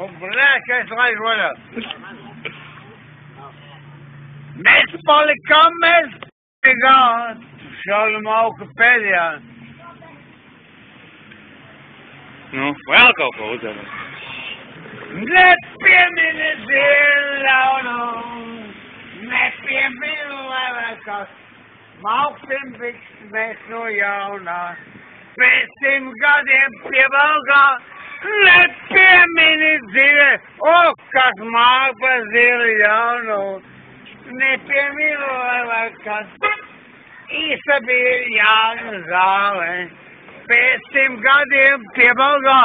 O moleque, esse lá, olha. Mēs palikām, mēs gājām. Šādu mauku pēdējā. Nu, vēl kaut ko uzdevums. Nepiemini zilānu, nepiemini lēvēkās. Mauksim viks mēs no jaunā. Pēc 100 gadiem pievalgā. Nepiemini dzīve, kas māk pa zili jaunu. Nepiemini lēvēkās. Īsa bija Jāna zāle. Pēc 100 gadiem pievalgā.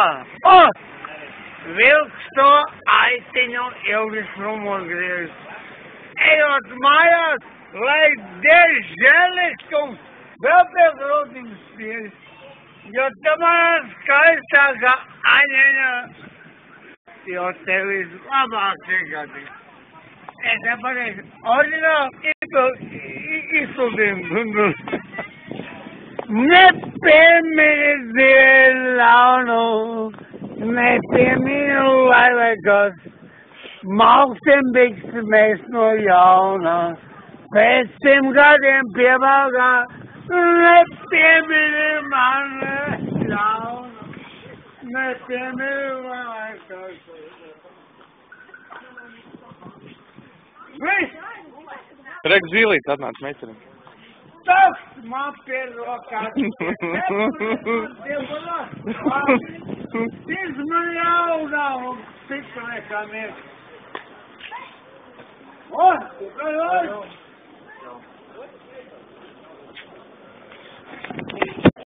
Vilks to aitiņu ilgi numurgriež. Ejot mājās, lai dēļ žēliskums vēl pie grūtības spiež. Jo tomēr skaistākā aņeņa, jo tev ir labākie gadi. Es nepareizi, oriģināli izsūtījumu. Nepiemini zilānu, nepiemini laivēkos, mauksim biks mēs no jaunā. Pēc 100 gadiem pievalgā, nepiemini man jaunu, nepiemini laivēkos. Viss! Rek zīlīt atnāc meiterim. Tas man pie rokās. Dievs man jaunā un pikalēkām ir. Oi!